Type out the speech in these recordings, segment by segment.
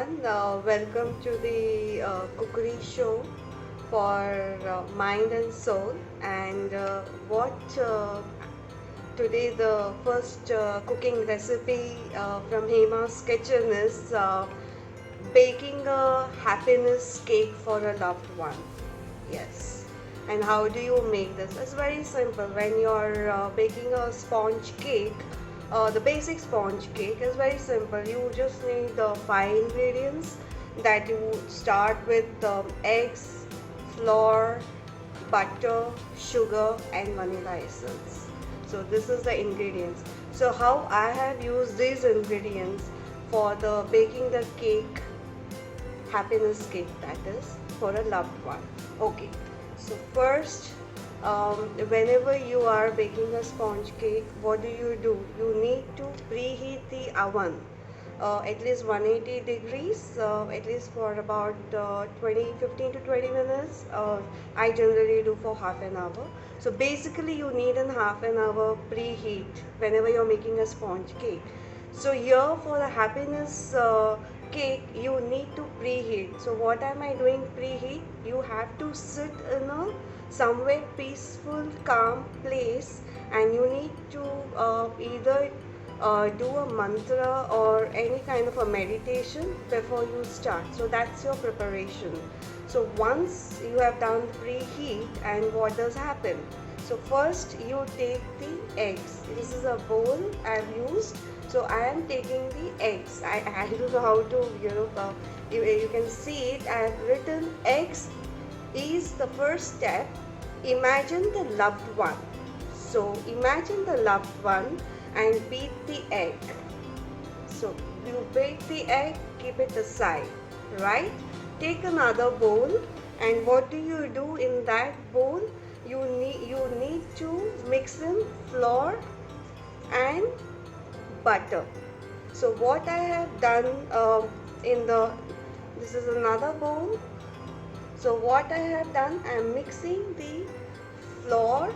everyone. Welcome to the cookery show for Mind and Soul. And what today the first cooking recipe from Hema's kitchen is baking a happiness cake for a loved one. Yes. And how do you make this? It's very simple. When you're baking a sponge cake, the basic sponge cake is very simple. You just need the five ingredients that you start with eggs, flour, butter, sugar, and vanilla essence. So this is the ingredients. So how I have used these ingredients for the baking the cake, happiness cake, that is for a loved one. Okay, so first, whenever you are baking a sponge cake, what do? You need to preheat the oven at least 180 degrees, at least for about 15 to 20 minutes. I generally do for half an hour. So basically you need in half an hour preheat whenever you're making a sponge cake. So here for the happiness cake, you need to preheat. So what am I doing preheat? You have to sit in a somewhere peaceful, calm place, and you need to either do a mantra or any kind of a meditation before you start. So that's your preparation. So once you have done preheat, and what does happen? So first you take the eggs. This is a bowl I've used. So I am taking the eggs. I don't know how to, you can see it. I have written eggs is the first step. Imagine the loved one. So imagine the loved one and beat the egg. So you beat the egg, keep it aside, right? Take another bowl, and what do you do in that bowl? You need to mix in flour and butter. So what I have done this is another bowl. So what I have done, I am mixing the flour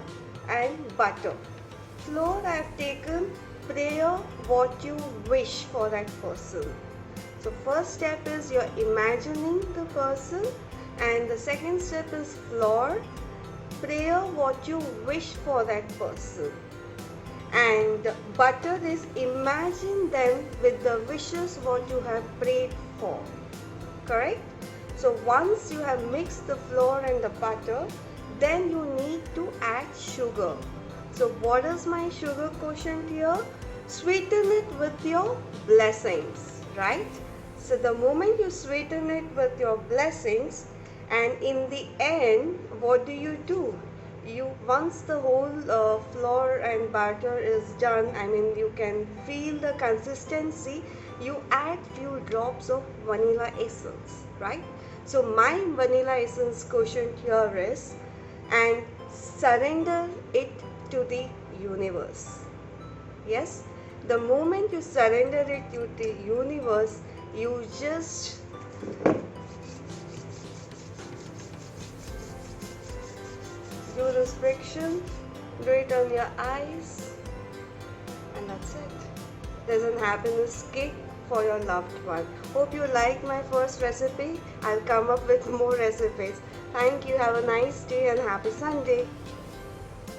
and butter. Flour I have taken, prayer what you wish for that person. So first step is you're imagining the person, and the second step is flour, prayer what you wish for that person. And butter is imagine them with the wishes what you have prayed for. Correct? So once you have mixed the flour and the butter, then you need to add sugar. So what is my sugar quotient here? Sweeten it with your blessings, right? So the moment you sweeten it with your blessings, and in the end, what do? Once the whole flour and butter is done, you can feel the consistency, you add few drops of vanilla essence, right? So my vanilla essence quotient here is, and surrender it to the universe. Yes, the moment you surrender it to the universe, you just do this friction, do it on your eyes, and that's it. There's an happiness cake for your loved one. Hope you like my first recipe. I'll come up with more recipes. Thank you. Have a nice day and happy Sunday.